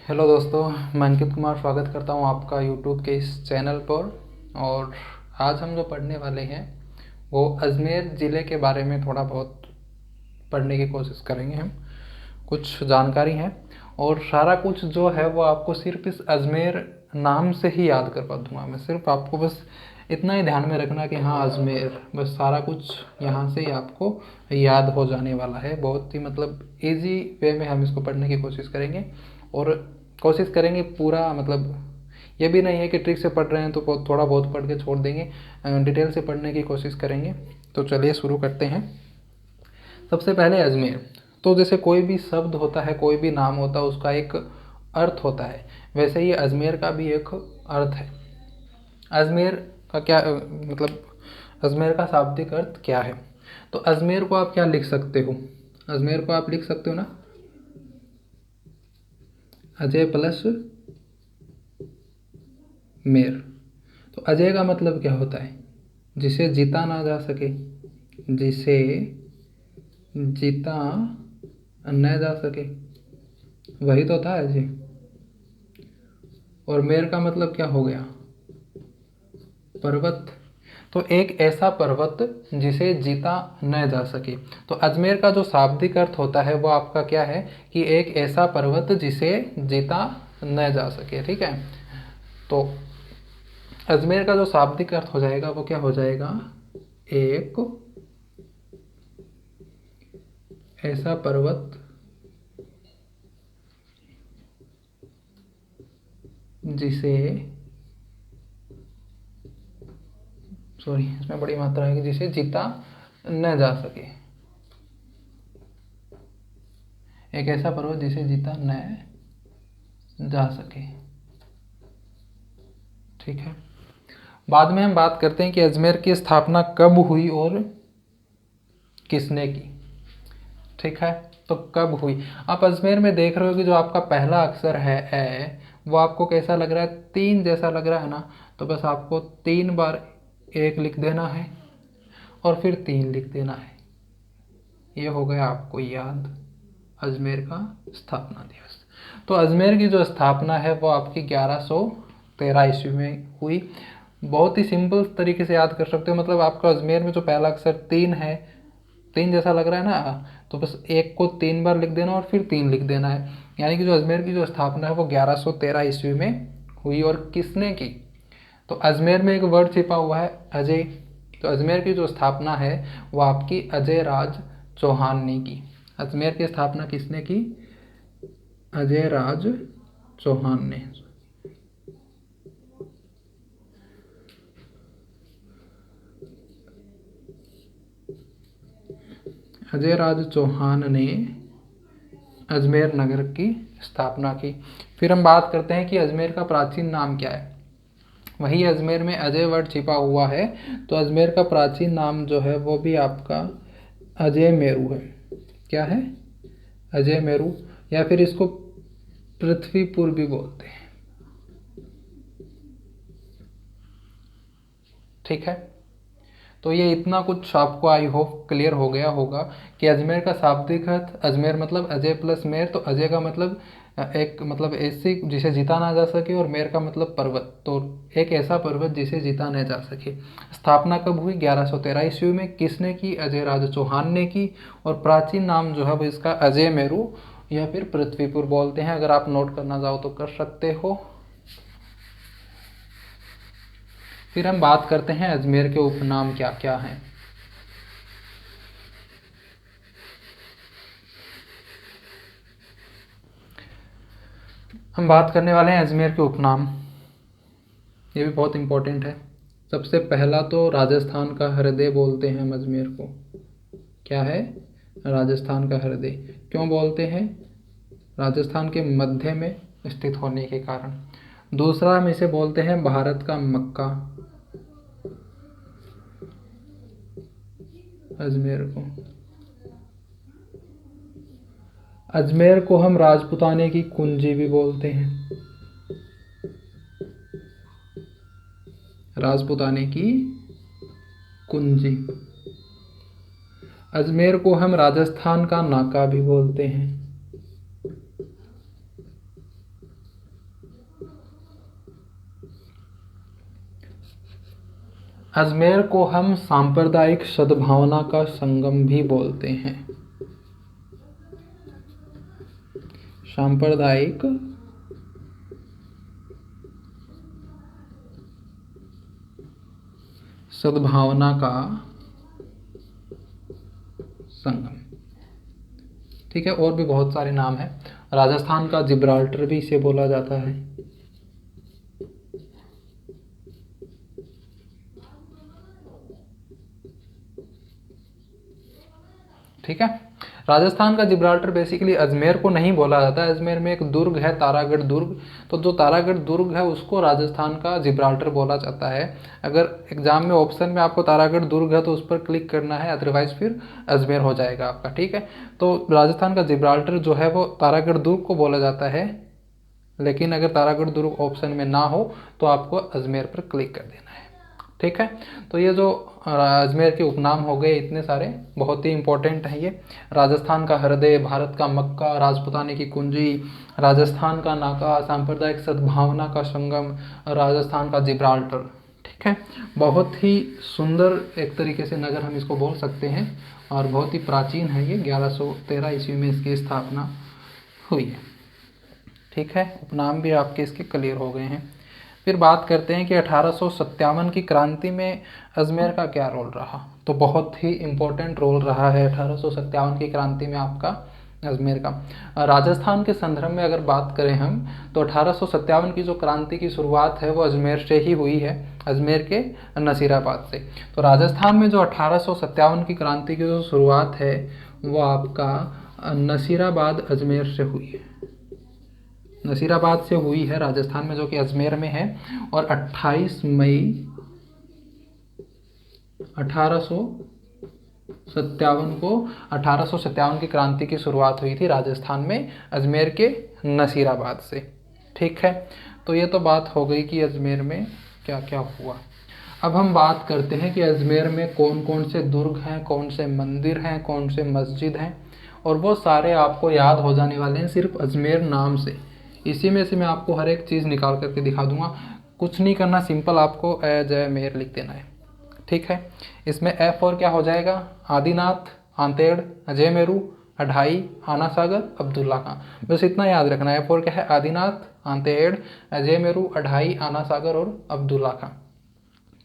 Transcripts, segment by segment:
Hello दोस्तों, मैं अंकित कुमार स्वागत करता हूं आपका यूट्यूब के इस चैनल पर। और आज हम जो पढ़ने वाले हैं वो अजमेर ज़िले के बारे में थोड़ा बहुत पढ़ने की कोशिश करेंगे। हम कुछ जानकारी है और सारा कुछ जो है वो आपको सिर्फ इस अजमेर नाम से ही याद करवा दूंगा। मैं सिर्फ आपको बस इतना ही ध्यान में रखना कि हाँ अजमेर, बस सारा कुछ यहाँ से ही आपको याद हो जाने वाला है। बहुत ही इजी वे में हम इसको पढ़ने की कोशिश करेंगे और कोशिश करेंगे पूरा ये भी नहीं है कि ट्रिक से पढ़ रहे हैं तो थोड़ा बहुत पढ़ के छोड़ देंगे, डिटेल से पढ़ने की कोशिश करेंगे। तो चलिए शुरू करते हैं। सबसे पहले अजमेर, तो जैसे कोई भी शब्द होता है, कोई भी नाम होता है, उसका एक अर्थ होता है, वैसे ही अजमेर का भी एक अर्थ है। अजमेर का क्या अजमेर का शाब्दिक अर्थ क्या है? तो अजमेर को आप क्या लिख सकते हो? अजमेर को आप लिख सकते हो ना, अजय प्लस मेर। तो अजय का मतलब क्या होता है? जिसे जीता ना जा सके, जिसे जीता न जा सके, वही तो था अजय। और मेर का मतलब क्या हो गया? पर्वत। तो एक ऐसा पर्वत जिसे जीता न जा सके। तो अजमेर का जो शाब्दिक अर्थ होता है वो आपका क्या है कि एक ऐसा पर्वत जिसे जीता न जा सके। ठीक है, तो अजमेर का जो शाब्दिक अर्थ हो जाएगा वो क्या हो जाएगा? एक ऐसा पर्वत जिसे, सॉरी इसमें बड़ी मात्रा है कि जिसे जीता न जा सके। एक ऐसा पर्वत जिसे जीता न जा सके। ठीक है, बाद में हम बात करते हैं कि अजमेर की स्थापना कब हुई और किसने की। ठीक है, तो कब हुई? आप अजमेर में देख रहे हो कि जो आपका पहला अक्षर है ए, वो आपको कैसा लग रहा है? तीन जैसा लग रहा है ना। तो बस आपको 3 बार एक लिख देना है और फिर 3 लिख देना है। ये हो गया आपको याद अजमेर का स्थापना दिवस। तो अजमेर की जो स्थापना है वो आपकी 1113 ईस्वी में हुई। बहुत ही सिंपल तरीके से याद कर सकते हो। आपका अजमेर में जो पहला अक्षर 3 है, 3 जैसा लग रहा है ना, तो बस एक को 3 बार लिख देना और फिर 3 लिख देना है। यानी कि जो अजमेर की जो स्थापना है वो 1113 ईस्वी में हुई। और किसने की? तो अजमेर में एक वर्ड छिपा हुआ है अजय। तो अजमेर की जो स्थापना है वो आपकी अजय राज चौहान ने की। अजमेर की स्थापना किसने की? अजय राज चौहान ने। अजय राज चौहान ने अजमेर नगर की स्थापना की। फिर हम बात करते हैं कि अजमेर का प्राचीन नाम क्या है। वही अजमेर में अजय वर्ड छिपा हुआ है। तो अजमेर का प्राचीन नाम जो है वो भी आपका अजय मेरू है। क्या है? अजय मेरू, या फिर इसको पृथ्वीपुर भी बोलते हैं। ठीक है, तो ये इतना कुछ आपको आई होप क्लियर हो गया होगा कि अजमेर का शाब्दिक अर्थ, अजमेर मतलब अजय प्लस मेर। तो अजय का मतलब एक ऐसे जिसे जीता ना जा सके, और मेर का मतलब पर्वत। तो एक ऐसा पर्वत जिसे जीता न जा सके। स्थापना कब हुई? 1113 ईस्वी में। किसने की? अजय राज चौहान ने की। और प्राचीन नाम जो है वो इसका अजय मेरू या फिर पृथ्वीपुर बोलते हैं। अगर आप नोट करना चाहो तो कर सकते हो। फिर हम बात करते हैं अजमेर के उपनाम क्या क्या हैं। हम बात करने वाले हैं अजमेर के उपनाम। ये भी बहुत इंपॉर्टेंट है। सबसे पहला तो राजस्थान का हृदय बोलते हैं हम अजमेर को। क्या है? राजस्थान का हृदय। क्यों बोलते हैं? राजस्थान के मध्य में स्थित होने के कारण। दूसरा हम इसे बोलते हैं भारत का मक्का, अजमेर को। अजमेर को हम राजपुताने की कुंजी भी बोलते हैं, राजपुताने की कुंजी। अजमेर को हम राजस्थान का नाका भी बोलते हैं। अजमेर को हम सांप्रदायिक सद्भावना का संगम भी बोलते हैं। सांप्रदायिक सद्भावना का संगम, ठीक है। और भी बहुत सारे नाम हैं। राजस्थान का जिब्राल्टर भी इसे बोला जाता है। ठीक है, राजस्थान का जिब्राल्टर बेसिकली अजमेर को नहीं बोला जाता है। अजमेर में एक दुर्ग है, तारागढ़ दुर्ग, तो जो तारागढ़ दुर्ग है उसको राजस्थान का जिब्राल्टर बोला जाता है। अगर एग्जाम में ऑप्शन में आपको तारागढ़ दुर्ग है तो उस पर क्लिक करना है, अदरवाइज फिर अजमेर हो जाएगा आपका। ठीक है, तो राजस्थान का जिब्राल्टर जो है वो तारागढ़ दुर्ग को बोला जाता है, लेकिन अगर तारागढ़ दुर्ग ऑप्शन में ना हो तो आपको अजमेर पर क्लिक कर देना है। ठीक है, तो ये जो अजमेर के उपनाम हो गए इतने सारे, बहुत ही इंपॉर्टेंट है ये। राजस्थान का हृदय, भारत का मक्का, राजपुताने की कुंजी, राजस्थान का नाका, सांप्रदायिक सद्भावना का संगम, राजस्थान का जिब्राल्टर। ठीक है, बहुत ही सुंदर एक तरीके से नगर हम इसको बोल सकते हैं, और बहुत ही प्राचीन है ये। 1113 ईस्वी में इसकी स्थापना हुई है। ठीक है, उपनाम भी आपके इसके क्लियर हो गए हैं। फिर बात करते हैं कि 1857 की क्रांति में अजमेर का क्या रोल रहा। तो बहुत ही इम्पोर्टेंट रोल रहा है 1857 की क्रांति में आपका अजमेर का। राजस्थान के संदर्भ में अगर बात करें हम, तो 1857 की जो क्रांति की शुरुआत है वो अजमेर से ही हुई है, अजमेर के नसीराबाद से। तो राजस्थान में जो 1857 की क्रांति की जो शुरुआत है वो आपका नसीराबाद अजमेर से हुई है, नसीराबाद से हुई है राजस्थान में, जो कि अजमेर में है। और 28 मई 1857 की क्रांति की शुरुआत हुई थी राजस्थान में अजमेर के नसीराबाद से। ठीक है, तो ये तो बात हो गई कि अजमेर में क्या क्या हुआ। अब हम बात करते हैं कि अजमेर में कौन कौन से दुर्ग हैं, कौन से मंदिर हैं, कौन से मस्जिद हैं, और वो सारे आपको याद हो जाने वाले हैं सिर्फ अजमेर नाम से। इसी में से मैं आपको हर एक चीज़ निकाल करके दिखा दूंगा। कुछ नहीं करना, सिंपल आपको अजमेर लिख देना है। ठीक है, इसमें एफ और क्या हो जाएगा, आदिनाथ, आंतेड़, अजयमेरू, अढ़ाई, आना सागर, अब्दुल्ला खां। बस इतना याद रखना है। एफ और क्या है, आदिनाथ, आंतेड़, अजयमेरू, अढ़ाई, आना सागर और अब्दुल्ला खां।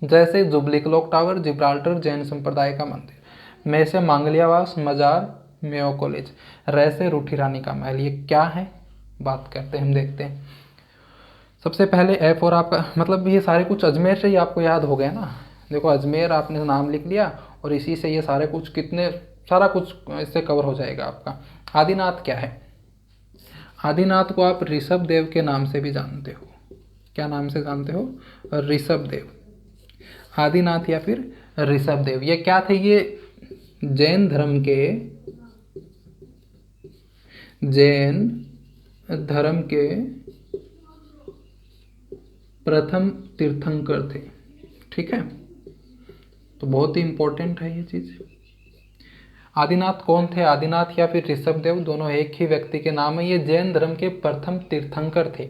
जैसे jubilee clock tower, Gibraltar Jain संप्रदाय का मंदिर, में से मांगलियावास, मजार, मेयो कॉलेज, रे से रूठी रानी का महल। ये क्या है बात करते हैं, हम देखते हैं। सबसे पहले एफ और आपका मतलब ये सारे कुछ अजमेर से ही आपको याद हो गया ना। देखो अजमेर आपने नाम लिख लिया और इसी से ये सारे कुछ कितने सारा कुछ इससे कवर हो जाएगा आपका। आदिनाथ क्या है, आदिनाथ को आप ऋषभ देव के नाम से भी जानते हो। क्या नाम से जानते हो, ऋषभ देव, आदिनाथ या फिर ऋषभ देव। ये क्या थे, ये जैन धर्म के प्रथम तीर्थंकर थे। ठीक है, तो बहुत ही इंपॉर्टेंट है ये चीज। आदिनाथ कौन थे, आदिनाथ या फिर ऋषभ देव, दोनों एक ही व्यक्ति के नाम है। ये जैन धर्म के प्रथम तीर्थंकर थे।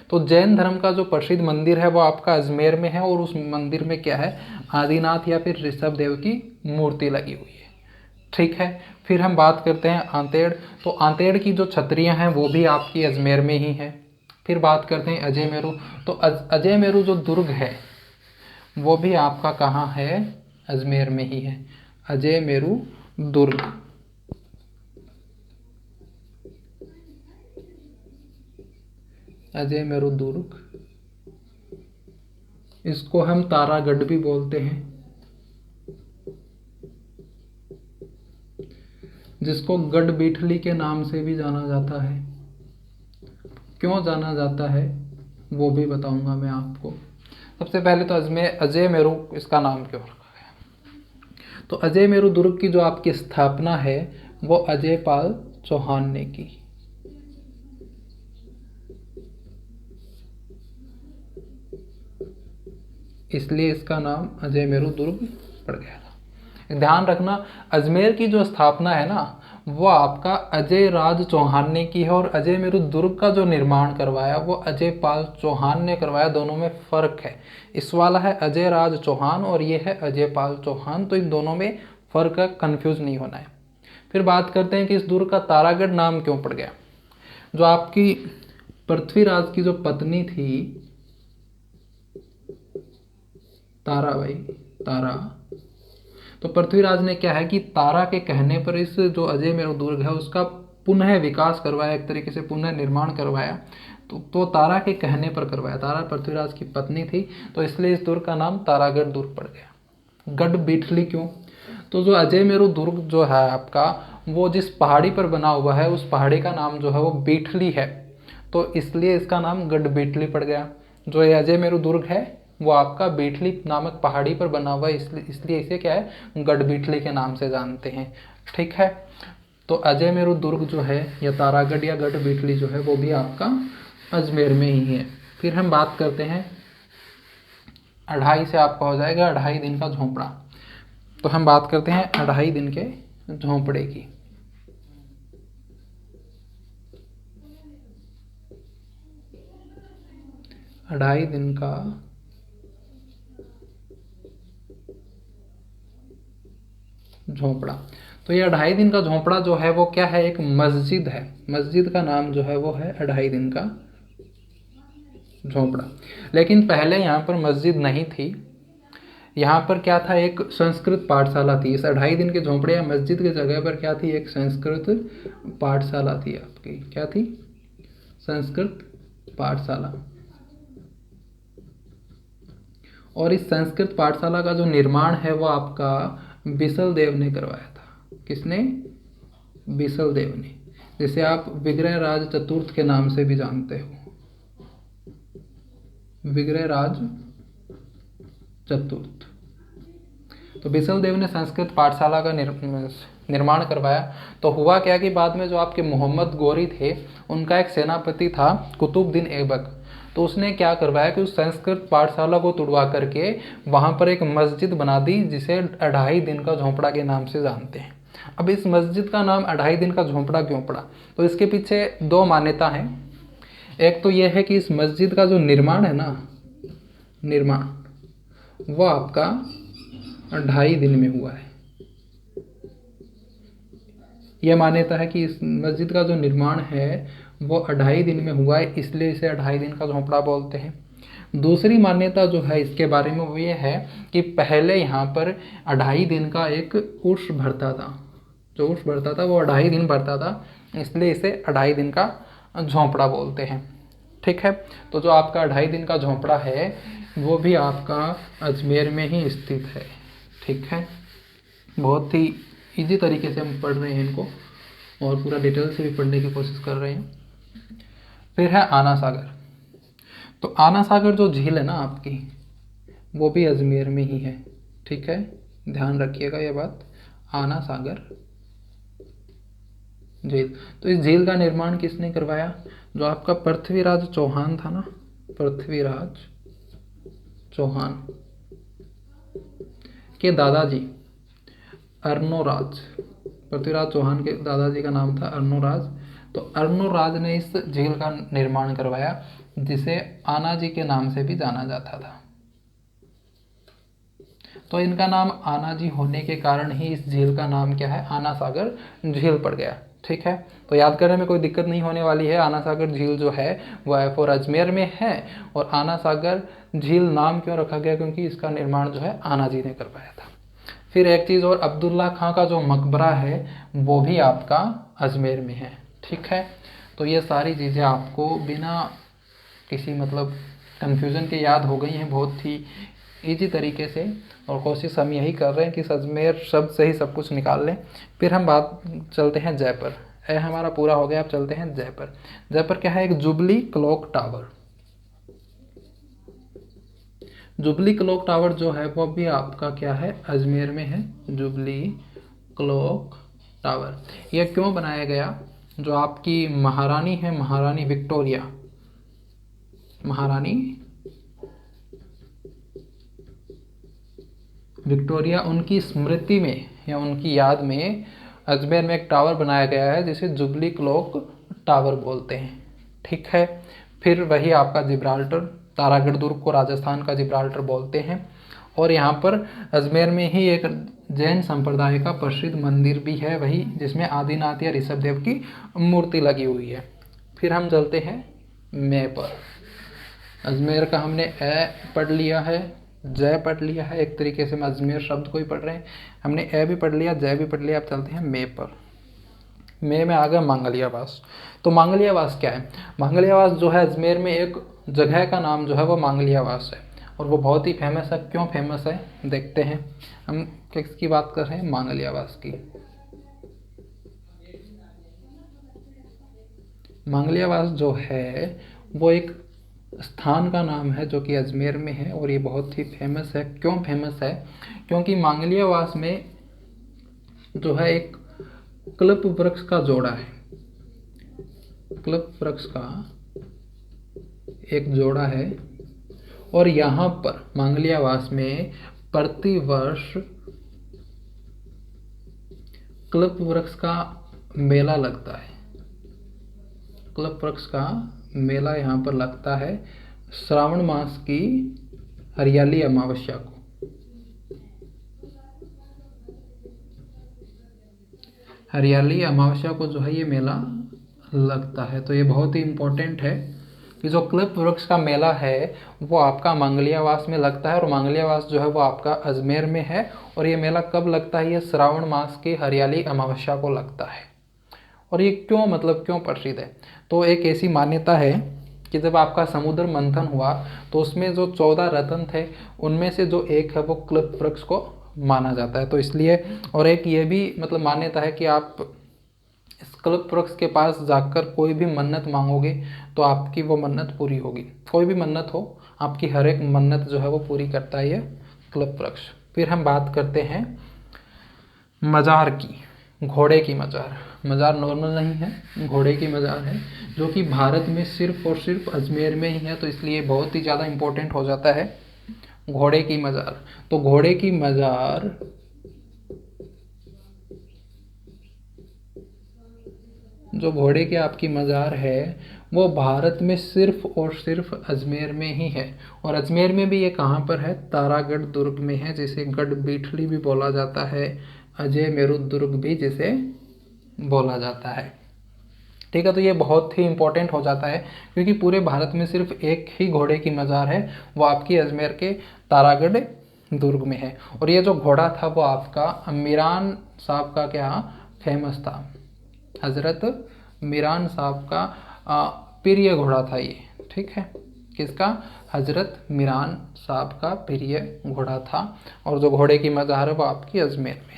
तो जैन धर्म का जो प्रसिद्ध मंदिर है वो आपका अजमेर में है, और उस मंदिर में क्या है, आदिनाथ या फिर ऋषभ देव की मूर्ति लगी हुई है। ठीक है, फिर हम बात करते हैं आंतेड़। तो आंतेड़ की जो छतरियाँ हैं वो भी आपकी अजमेर में ही है। फिर बात करते हैं अजयमेरू। तो अजयमेरू जो दुर्ग है वो भी आपका कहाँ है, अजमेर में ही है, अजयमेरू दुर्ग। अजयमेरू दुर्ग, इसको हम तारागढ़ भी बोलते हैं, जिसको गढ़ बीठली के नाम से भी जाना जाता है। क्यों जाना जाता है वो भी बताऊंगा मैं आपको। सबसे पहले तो अजयमेरू इसका नाम क्यों रखा गया। तो अजयमेरू दुर्ग की जो आपकी स्थापना है वो अजयपाल चौहान ने की। इसलिए इसका नाम अजयमेरू दुर्ग पड़ गया था। ध्यान रखना, अजमेर की जो स्थापना है ना वो आपका अजय राज चौहान ने की है, और अजय मेरु दुर्ग का जो निर्माण करवाया वो अजय पाल चौहान ने करवाया। दोनों में फ़र्क है। इस वाला है अजय राज चौहान और ये है अजय पाल चौहान, तो इन दोनों में फ़र्क है, कन्फ्यूज़ नहीं होना है। फिर बात करते हैं कि इस दुर्ग का तारागढ़ नाम क्यों पड़ गया। जो आपकी पृथ्वीराज की जो पत्नी थी ताराबाई, तारा, तो पृथ्वीराज ने क्या है कि तारा के कहने पर इस जो अजय मेरु दुर्ग है उसका पुनः विकास करवाया, एक तरीके से पुनः निर्माण करवाया। तो तारा के कहने पर करवाया। तारा पृथ्वीराज की पत्नी थी, तो इसलिए इस दुर्ग का नाम तारागढ़ दुर्ग पड़ गया। गढ़ बीठली क्यों? तो जो अजय मेरु दुर्ग जो है आपका, वो जिस पहाड़ी पर बना हुआ है उस पहाड़ी का नाम जो है वो बीठली है, तो इसलिए इसका नाम गढ़ बीठली पड़ गया। जो ये अजय मेरु दुर्ग है वो आपका बीठली नामक पहाड़ी पर बना हुआ है, इसलिए इसे क्या है, गढ़ बीठली के नाम से जानते हैं। ठीक है, तो अजय मेरु दुर्ग जो है या तारागढ़ या गढ़ बीठली जो है वो भी आपका अजमेर में ही है। फिर हम बात करते हैं अढ़ाई से आपका हो जाएगा अढ़ाई दिन का झोंपड़ा। तो हम बात करते हैं अढ़ाई दिन के झोंपड़े की। अढ़ाई दिन का झोंपड़ा। तो ये अढ़ाई दिन का झोंपड़ा जो है वो क्या है, एक मस्जिद है। मस्जिद का नाम जो है वो है अढ़ाई दिन का झोंपड़ा। लेकिन पहले यहाँ पर मस्जिद नहीं थी, यहाँ पर क्या था, एक संस्कृत पाठशाला थी। इस अढ़ाई दिन के झोंपड़े या मस्जिद की जगह पर क्या थी, एक संस्कृत पाठशाला थी आपकी। क्या थी? संस्कृत पाठशाला। और इस संस्कृत पाठशाला का जो निर्माण है वो आपका बिसल देव ने करवाया था। किसने? बिसल देव ने, जिसे आप विग्रह राज चतुर्थ के नाम से भी जानते हो। विग्रह राज चतुर्थ। तो बिसल देव ने संस्कृत पाठशाला का निर्माण करवाया। तो हुआ क्या कि बाद में जो आपके मोहम्मद गौरी थे, उनका एक सेनापति था कुतुबुद्दीन ऐबक, तो उसने क्या करवाया कि उस संस्कृत पाठशाला को तुड़वा करके वहाँ पर एक मस्जिद बना दी, जिसे अढ़ाई दिन का झोंपड़ा के नाम से जानते हैं। अब इस मस्जिद का नाम अढ़ाई दिन का झोंपड़ा क्यों पड़ा? तो इसके पीछे दो मान्यता हैं। एक तो यह है कि इस मस्जिद का जो निर्माण है ना, निर्माण वो आपका अढ़ाई दिन में हुआ है। यह मान्यता है कि इस मस्जिद का जो निर्माण है वो अढ़ाई दिन में हुआ है, इसलिए इसे अढ़ाई दिन का झोंपड़ा बोलते हैं। दूसरी मान्यता जो है इसके बारे में वो ये है कि पहले यहाँ पर अढ़ाई दिन का एक उर्स भरता था। जो उर्स भरता था वो अढ़ाई दिन भरता था, इसलिए इसे अढ़ाई दिन का झोंपड़ा बोलते हैं। ठीक है, तो जो आपका अढ़ाई दिन का झोंपड़ा है वो भी आपका अजमेर में ही स्थित है। ठीक है, बहुत ही इजी तरीके से हम पढ़ रहे हैं इनको और पूरा डिटेल से भी पढ़ने की कोशिश कर रहे हैं। फिर है आना सागर। तो आना सागर जो झील है ना आपकी, वो भी अजमेर में ही है। ठीक है, ध्यान रखिएगा ये बात। आना सागर झील। तो इस झील का निर्माण किसने करवाया? जो आपका पृथ्वीराज चौहान था ना, पृथ्वीराज चौहान के दादाजी अर्नोराज। पृथ्वीराज चौहान के दादाजी का नाम था अर्नोराज। तो अर्नोराज ने इस झील का निर्माण करवाया, जिसे आना जी के नाम से भी जाना जाता था। तो इनका नाम आना जी होने के कारण ही इस झील का नाम क्या है, आना सागर झील पड़ गया। ठीक है, तो याद करने में कोई दिक्कत नहीं होने वाली है। आना सागर झील जो है वह फॉर अजमेर में है। और आना सागर झील नाम क्यों रखा गया? क्योंकि इसका निर्माण जो है आना जी ने करवाया था। फिर एक चीज़ और, अब्दुल्ला खां का जो मकबरा है वो भी आपका अजमेर में है। ठीक है, तो ये सारी चीज़ें आपको बिना किसी मतलब कन्फ्यूज़न के याद हो गई हैं बहुत ही इजी तरीके से, और कोशिश हम यही कर रहे हैं कि अजमेर शब्द से ही सब कुछ निकाल लें। फिर हम बात चलते हैं जयपुर। हमारा पूरा हो गया, अब चलते हैं जयपुर। जयपुर क्या है? एक jubilee clock tower. Jubilee clock tower जो है वो भी आपका क्या है, अजमेर में है। जुबली क्लॉक टावर यह क्यों बनाया गया? जो आपकी महारानी है, महारानी विक्टोरिया, महारानी विक्टोरिया, उनकी स्मृति में या उनकी याद में अजमेर में एक टावर बनाया गया है जिसे जुबली क्लॉक टावर बोलते हैं। ठीक है। फिर वही आपका जिब्राल्टर, तारागढ़ दुर्ग को राजस्थान का जिब्राल्टर बोलते हैं। और यहाँ पर अजमेर में ही एक जैन संप्रदाय का प्रसिद्ध मंदिर भी है वही, जिसमें आदिनाथ या ऋषभदेव की मूर्ति लगी हुई है। फिर हम चलते हैं मे पर। अजमेर का हमने ए पढ़ लिया है, जय पढ़ लिया है, एक तरीके से हम अजमेर शब्द को ही पढ़ रहे हैं। हमने ए भी पढ़ लिया, जय भी पढ़ लिया। अब चलते हैं मे पर। मे में आ गया मांगलियावास। तो मांगलियावास क्या है? मांगलियावास जो है अजमेर में एक जगह का नाम जो है वो मांगलियावास है, और वो बहुत ही फेमस है। क्यों फेमस है देखते हैं। हम किसकी बात कर रहे हैं? मांगलियावास की। मांगलियावास जो है वो एक स्थान का नाम है जो कि अजमेर में है, और ये बहुत ही फेमस है। क्यों फेमस है? क्योंकि मांगलियावास में जो है एक कल्प वृक्ष का जोड़ा है। कल्प वृक्ष का एक जोड़ा है, और यहाँ पर मांगलियावास में प्रतिवर्ष कल्प वृक्ष का मेला लगता है। कल्प वृक्ष का मेला यहाँ पर लगता है श्रावण मास की हरियाली अमावस्या को। हरियाली अमावस्या को जो है ये मेला लगता है। तो ये बहुत ही इम्पोर्टेंट है कि जो कल्प वृक्ष का मेला है वो आपका मांगलियावास में लगता है, और मांगलियावास जो है वो आपका अजमेर में है। और ये मेला कब लगता है? ये श्रावण मास की हरियाली अमावस्या को लगता है। और ये क्यों, मतलब क्यों प्रसिद्ध है? तो एक ऐसी मान्यता है कि जब आपका समुद्र मंथन हुआ तो उसमें जो 14 रत्न थे उनमें से जो एक है वो कल्प वृक्ष को माना जाता है। तो इसलिए, और एक ये भी मतलब मान्यता है कि आप इस कल्प वृक्ष के पास जाकर कोई भी मन्नत मांगोगे तो आपकी वो मन्नत पूरी होगी। कोई भी मन्नत हो, आपकी हर एक मन्नत जो है वो पूरी करता है ये कल्प वृक्ष। फिर हम बात करते हैं मजार की, घोड़े की मजार। मजार नॉर्मल नहीं है, घोड़े की मजार है, जो कि भारत में सिर्फ और सिर्फ अजमेर में ही है। तो इसलिए बहुत ही ज़्यादा इम्पोर्टेंट हो जाता है घोड़े की मजार। तो घोड़े की मजार जो घोड़े की आपकी मज़ार है वो भारत में सिर्फ और सिर्फ अजमेर में ही है। और अजमेर में भी ये कहाँ पर है? तारागढ़ दुर्ग में है, जिसे गढ़ बीठली भी बोला जाता है, अजय मेरु दुर्ग भी जिसे बोला जाता है। ठीक है। तो ये बहुत ही इंपॉर्टेंट हो जाता है क्योंकि पूरे भारत में सिर्फ एक ही घोड़े की मज़ार है, वो आपकी अजमेर के तारागढ़ दुर्ग में है। और ये जो घोड़ा था वो आपका मीरान साहब का क्या फेमस था? हज़रत मीरान साहब का प्रिय घोड़ा था ये। ठीक है। किसका? हज़रत मीरान साहब का प्रिय घोड़ा था। और जो घोड़े की मज़ार है वो आपकी अजमेर में।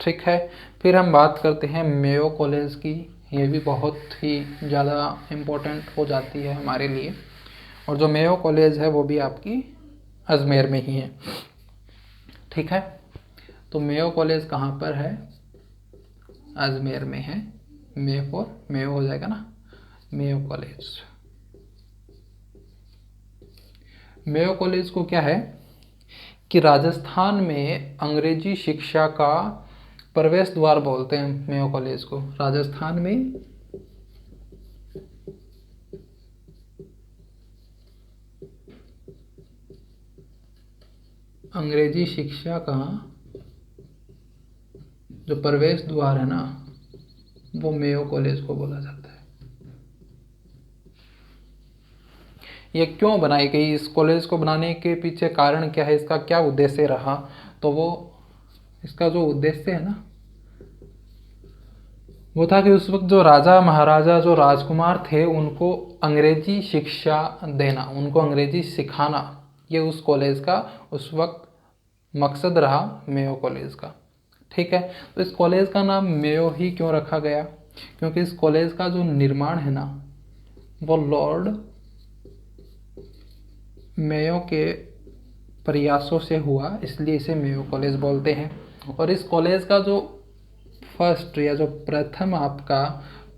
ठीक है। फिर हम बात करते हैं मेयो कॉलेज की। ये भी बहुत ही ज़्यादा इम्पोर्टेंट हो जाती है हमारे लिए। और जो मेयो कॉलेज है वो भी आपकी अजमेर में ही है। ठीक है। तो मेयो कॉलेज कहाँ पर है? अजमेर में है। मेयो हो जाएगा ना, मेयो कॉलेज। मेयो कॉलेज को क्या है कि राजस्थान में अंग्रेजी शिक्षा का प्रवेश द्वार बोलते हैं मेयो कॉलेज को। राजस्थान में अंग्रेजी शिक्षा का जो प्रवेश द्वार है ना वो मेयो कॉलेज को बोला जाता है। ये क्यों बनाई गई? इस कॉलेज को बनाने के पीछे कारण क्या है? इसका क्या उद्देश्य रहा? तो वो इसका जो उद्देश्य है ना वो था कि उस वक्त जो राजा महाराजा जो राजकुमार थे उनको अंग्रेजी शिक्षा देना, उनको अंग्रेजी सिखाना, ये उस कॉलेज का उस वक्त मकसद रहा मेयो कॉलेज का। ठीक है। तो इस कॉलेज का नाम मेयो ही क्यों रखा गया? क्योंकि इस कॉलेज का जो निर्माण है ना वो लॉर्ड मेयो के प्रयासों से हुआ, इसलिए इसे मेयो कॉलेज बोलते हैं। और इस कॉलेज का जो फर्स्ट या जो प्रथम आपका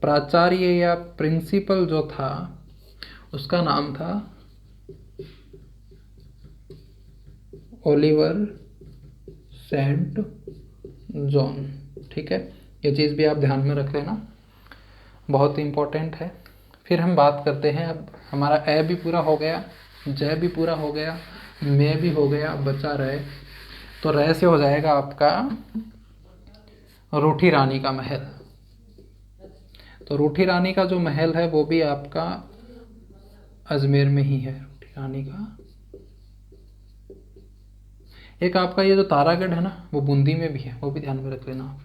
प्राचार्य या प्रिंसिपल जो था उसका नाम था ओलिवर सेंट जॉन। ठीक है। ये चीज़ भी आप ध्यान में रख लेना, बहुत ही इम्पोर्टेंट है। फिर हम बात करते हैं, अब हमारा ए भी पूरा हो गया, जय भी पूरा हो गया, मैं भी हो गया, बचा रहे। तो रह से हो जाएगा आपका रूठी रानी का महल। तो रूठी रानी का जो महल है वो भी आपका अजमेर में ही है। रूठी रानी का एक आपका ये जो तारागढ़ है ना, वो बूंदी में भी है, वो भी ध्यान में रख लेना आप।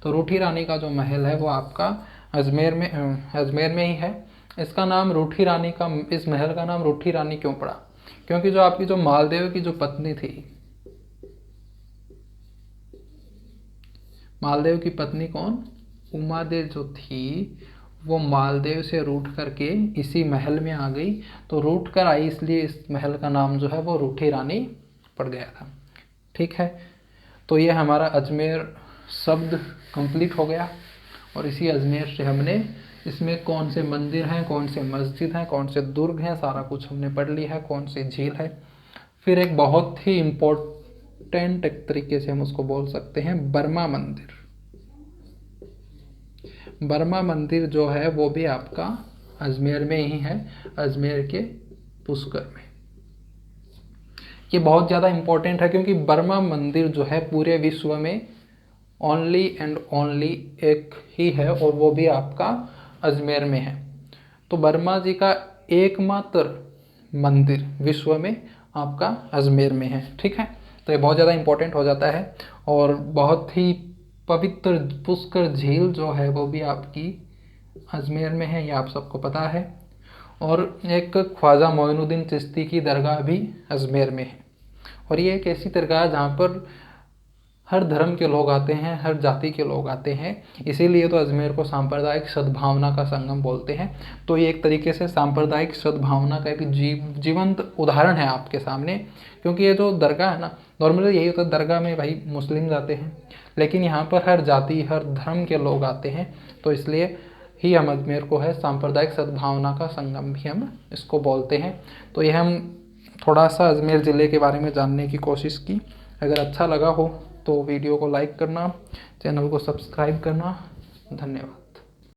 तो रूठी रानी का जो महल है वो आपका अजमेर में ही है। इसका नाम रूठी रानी का, इस महल का नाम रूठी रानी क्यों पड़ा? क्योंकि जो आपकी जो मालदेव की जो पत्नी थी, मालदेव की पत्नी कौन? उमादेव जो थी, वो मालदेव से रूठ करके इसी महल में आ गई। तो रूठ कर आई, इसलिए इस महल का नाम जो है वो रूठी रानी पड़ गया था। ठीक है, तो ये हमारा अजमेर शब्द कंप्लीट हो गया। और इसी अजमेर से हमने इसमें कौन से मंदिर हैं, कौन से मस्जिद हैं, कौन से दुर्ग हैं, सारा कुछ हमने पढ़ लिया है, कौन सी झील है। फिर एक बहुत ही इम्पोर्टेंट एक तरीके से हम उसको बोल सकते हैं, बर्मा मंदिर। बर्मा मंदिर जो है वो भी आपका अजमेर में ही है, अजमेर के पुष्कर में। ये बहुत ज़्यादा इम्पोर्टेंट है क्योंकि बर्मा मंदिर जो है पूरे विश्व में ओनली एंड ओनली एक ही है, और वो भी आपका अजमेर में है। तो बर्मा जी का एकमात्र मंदिर विश्व में आपका अजमेर में है। ठीक है, तो ये बहुत ज़्यादा इम्पोर्टेंट हो जाता है। और बहुत ही पवित्र पुष्कर झील जो है वो भी आपकी अजमेर में है, ये आप सबको पता है। और एक ख्वाजा मोइनुद्दीन चिश्ती की दरगाह भी अजमेर में है। और ये एक ऐसी दरगाह है जहाँ पर हर धर्म के लोग आते हैं, हर जाति के लोग आते हैं, इसीलिए तो अजमेर को सांप्रदायिक सद्भावना का संगम बोलते हैं। तो ये एक तरीके से सांप्रदायिक सद्भावना का एक जीवंत उदाहरण है आपके सामने। क्योंकि ये जो दरगाह है ना, नॉर्मली यही होता है, दरगाह में भाई मुस्लिम जाते हैं, लेकिन यहाँ पर हर जाति हर धर्म के लोग आते हैं। तो इसलिए ही हम अजमेर को है सांप्रदायिक सद्भावना का संगम भी हम इसको बोलते हैं। तो ये हम थोड़ा सा अजमेर ज़िले के बारे में जानने की कोशिश की। अगर अच्छा लगा हो तो वीडियो को लाइक करना, चैनल को सब्सक्राइब करना। धन्यवाद।